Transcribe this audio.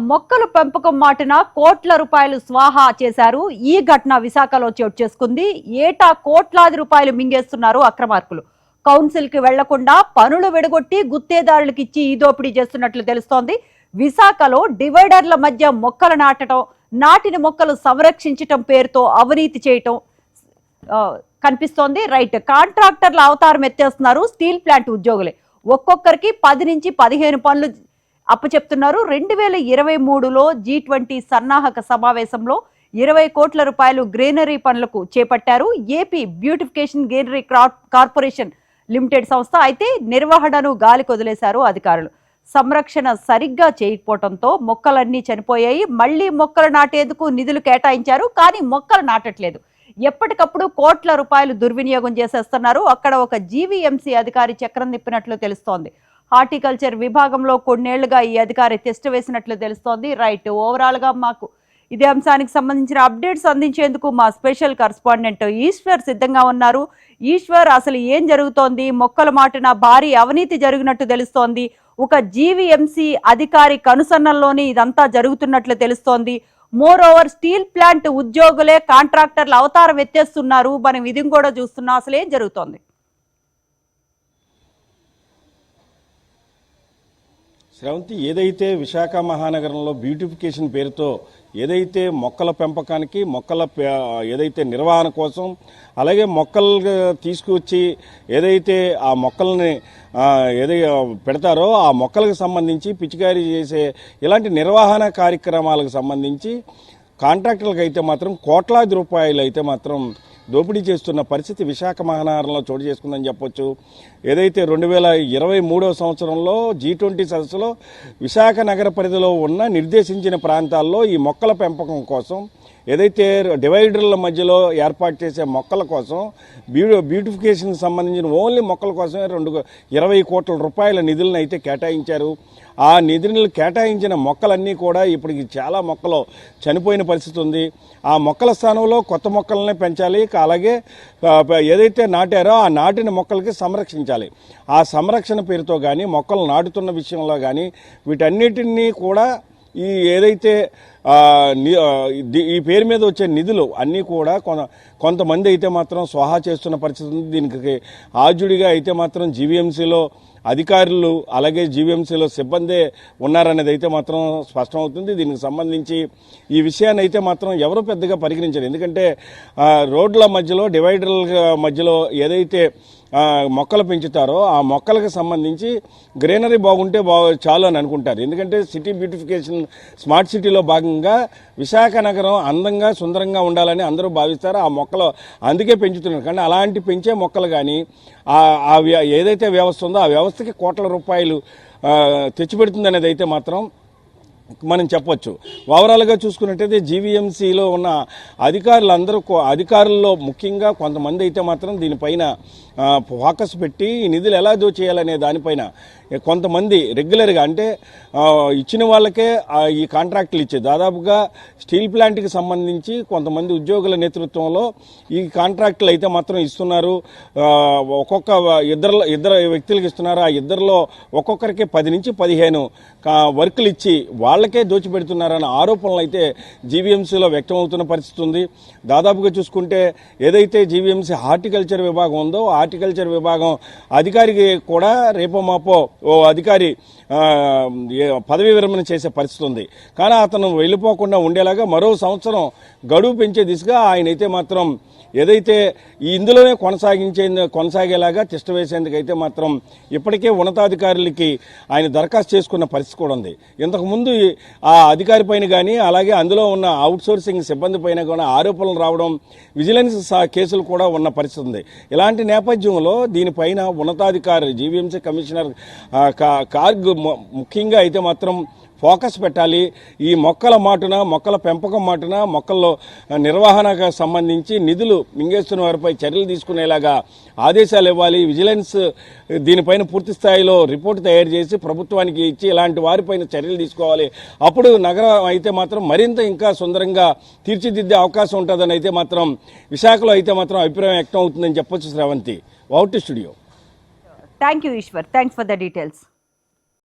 మొక్కల పెంపకం మాటున కోట్ల రూపాయలు స్వాహా చేశారు. ఈ ఘటన విశాఖలో చోటు చేసుకుంది. ఏటా కోట్లాది రూపాయలు మింగేస్తున్నారు అక్రమార్కులు. కౌన్సిల్ కి వెళ్లకుండా పనులు విడగొట్టి గుత్తేదారులకు ఇచ్చి ఈ దోపిడీ చేస్తున్నట్లు తెలుస్తోంది. విశాఖలో డివైడర్ల మధ్య మొక్కలు నాటడం, నాటిన మొక్కలు సంరక్షించటం పేరుతో అవినీతి చేయటం కనిపిస్తోంది. రైట్, కాంట్రాక్టర్ల అవతారం ఎత్తేస్తున్నారు స్టీల్ ప్లాంట్ ఉద్యోగులే. ఒక్కొక్కరికి 10 నుంచి 15 పనులు అప్పచెప్తున్నారు. 2023లో G20 సన్నాహక సమావేశంలో 20 కోట్ల రూపాయలు గ్రీనరీ పనులకు చేపట్టారు. AP beautification greenery corporation limited సంస్థ. అయితే నిర్వహణను గాలికి వదిలేశారు అధికారులు. సంరక్షణ సరిగ్గా చేయకపోవడంతో మొక్కలన్నీ చనిపోయాయి. మళ్లీ మొక్కలు నాటేందుకు నిధులు కేటాయించారు, కానీ మొక్కలు నాటట్లేదు. ఎప్పటికప్పుడు కోట్ల రూపాయలు దుర్వినియోగం చేసేస్తున్నారు. అక్కడ ఒక జీవీఎంసీ అధికారి చక్రం తిప్పినట్లు తెలుస్తోంది. హార్టికల్చర్ విభాగంలో కొన్నేళ్లుగా ఈ అధికారి టెస్ట్ వేసినట్లు తెలుస్తోంది. రైట్, ఓవరాల్ గా మాకు ఇదే అంశానికి సంబంధించిన అప్డేట్స్ అందించేందుకు మా స్పెషల్ కరెస్పాండెంట్ ఈశ్వర్ సిద్ధంగా ఉన్నారు. ఈశ్వర్, అసలు ఏం జరుగుతోంది? మొక్కల మాటున భారీ అవినీతి జరిగినట్టు తెలుస్తోంది. ఒక జీవీఎంసీ అధికారి కనుసన్నల్లోనే ఇదంతా జరుగుతున్నట్లు తెలుస్తోంది. మోర్ ఓవర్ స్టీల్ ప్లాంట్ ఉద్యోగులే కాంట్రాక్టర్ల అవతారం ఎత్తేస్తున్నారు. మనం ఇది కూడా చూస్తున్నాం. అసలు ఏం జరుగుతోంది? శ్రవంతి, ఏదైతే విశాఖ మహానగరంలో బ్యూటిఫికేషన్ పేరుతో ఏదైతే మొక్కల పెంపకానికి ఏదైతే నిర్వహణ కోసం, అలాగే మొక్కలు తీసుకువచ్చి ఏదైతే ఆ మొక్కల్ని పెడతారో ఆ మొక్కలకు సంబంధించి పిచికారీ చేసే ఇలాంటి నిర్వహణ కార్యక్రమాలకు సంబంధించి కాంట్రాక్టర్లకు అయితే మాత్రం కోట్లాది రూపాయలు అయితే మాత్రం దోపిడీ చేస్తున్న పరిస్థితి విశాఖ మహానగరంలో చోటు చేసుకుందని చెప్పొచ్చు. ఏదైతే 2023 సంవత్సరంలో G20 సదస్సులో విశాఖ నగర పరిధిలో ఉన్న నిర్దేశించిన ప్రాంతాల్లో ఈ మొక్కల పెంపకం కోసం ఏదైతే డివైడర్ల మధ్యలో ఏర్పాటు చేసే మొక్కల కోసం బ్యూటిఫికేషన్కి సంబంధించిన ఓన్లీ మొక్కల కోసమే 20 కోట్ల రూపాయల నిధులను అయితే కేటాయించారు. ఆ నిధులు కేటాయించిన మొక్కలన్నీ కూడా ఇప్పటికి చాలా మొక్కలు చనిపోయిన పరిస్థితి ఉంది. ఆ మొక్కల స్థానంలో కొత్త మొక్కలనే పెంచాలి. అలాగే ఏదైతే నాటారో ఆ నాటిన మొక్కలకి సంరక్షించాలి. ఆ సంరక్షణ పేరుతో కానీ మొక్కలు నాటుతున్న విషయంలో కానీ వీటన్నిటినీ కూడా ఏదైతే ఈ పేరు మీద వచ్చే నిధులు అన్నీ కూడా కొంతమంది అయితే మాత్రం స్వాహా చేస్తున్న పరిస్థితి ఉంది. దీనికి ఆజుడిగా అయితే మాత్రం జీవీఎంసీలో అధికారులు అలాగే జీవీఎంసీలో సిబ్బందే ఉన్నారనేది అయితే మాత్రం స్పష్టమవుతుంది. దీనికి సంబంధించి ఈ విషయాన్ని అయితే మాత్రం ఎవరు పెద్దగా పరిగణించారు. ఎందుకంటే రోడ్ల మధ్యలో డివైడర్ల మధ్యలో ఏదైతే మొక్కలు పెంచుతారో ఆ మొక్కలకు సంబంధించి గ్రీనరీ బాగుంటే చాలు అని అనుకుంటారు. ఎందుకంటే సిటీ బ్యూటిఫికేషన్ స్మార్ట్ సిటీలో భాగంగా విశాఖ నగరం అందంగా సుందరంగా ఉండాలని అందరూ భావిస్తారు. ఆ మొక్కలు అందుకే పెంచుతున్నారు. కానీ అలాంటి పెంచే మొక్కలు కానీ ఏదైతే వ్యవస్థ ఉందో ఆ వ్యవస్థకి కోట్ల రూపాయలు తెచ్చిపెడుతుంది అనేది అయితే మాత్రం మనం చెప్పొచ్చు. ఓవరాల్గా చూసుకున్నట్టయితే జీవీఎంసీలో ఉన్న అధికారుల్లో ముఖ్యంగా కొంతమంది అయితే మాత్రం దీనిపైన ఫోకస్ పెట్టి ఈ నిధులు ఎలా దోచేయాలనే దానిపైన కొంతమంది రెగ్యులర్గా అంటే ఇచ్చిన వాళ్ళకే ఈ కాంట్రాక్టులు ఇచ్చే దాదాపుగా స్టీల్ ప్లాంట్కి సంబంధించి కొంతమంది ఉద్యోగుల నేతృత్వంలో ఈ కాంట్రాక్టులు అయితే మాత్రం ఇస్తున్నారు. ఒక్కొక్క ఇద్దరు వ్యక్తులకు ఇస్తున్నారు. ఆ ఇద్దరిలో ఒక్కొక్కరికి 10 నుంచి 15 వర్కులు ఇచ్చి వాళ్ళకే దోచిపెడుతున్నారన్న ఆరోపణలు అయితే జీవీఎంసీలో వ్యక్తమవుతున్న పరిస్థితి ఉంది. దాదాపుగా చూసుకుంటే ఏదైతే జీవీఎంసీ హార్టికల్చర్ విభాగం ఉందో హార్టికల్చర్ విభాగం అధికారికి కూడా రేపో మాపో ఓ అధికారి పదవీ విరమణ చేసే పరిస్థితి ఉంది. కానీ అతను వెళ్ళిపోకుండా ఉండేలాగా మరో సంవత్సరం గడువు పెంచే దిశగా ఆయన అయితే మాత్రం ఏదైతే ఇందులోనే కొనసాగేలాగా టెస్ట్ వేసేందుకైతే మాత్రం ఇప్పటికే ఉన్నతాధికారులకి ఆయన దరఖాస్తు చేసుకున్న పరిస్థితి కూడా ఉంది. ఇంతకుముందు ఆ అధికారి పైన కానీ అలాగే అందులో ఉన్న అవుట్సోర్సింగ్ సిబ్బంది పైన కూడా ఆరోపణలు రావడం, విజిలెన్స్ కేసులు కూడా ఉన్న పరిస్థితి ఉంది. ఇలాంటి నేపథ్యంలో దీనిపైన ఉన్నతాధికారి జీవీఎంసీ కమిషనర్ కార్గ్ ముఖ్యంగా అయితే మాత్రం ఫోకస్ పెట్టాలి. ఈ మొక్కల పెంపకం మాటున మొక్కల్లో నిర్వహణకు సంబంధించి నిధులు మింగేస్తున్న వారిపై చర్యలు తీసుకునేలాగా ఆదేశాలు ఇవ్వాలి. విజిలెన్స్ దీనిపైన పూర్తి స్థాయిలో రిపోర్టు తయారు చేసి ప్రభుత్వానికి ఇచ్చి ఇలాంటి వారిపైన చర్యలు తీసుకోవాలి. అప్పుడు నగరం అయితే మాత్రం మరింత ఇంకా సుందరంగా తీర్చిదిద్దే అవకాశం ఉంటుందని అయితే మాత్రం విశాఖలో అయితే మాత్రం అభిప్రాయం వ్యక్తం అవుతుందని చెప్పొచ్చు. Sravanthi, out studio. Thank you Eshwar, thanks for the details.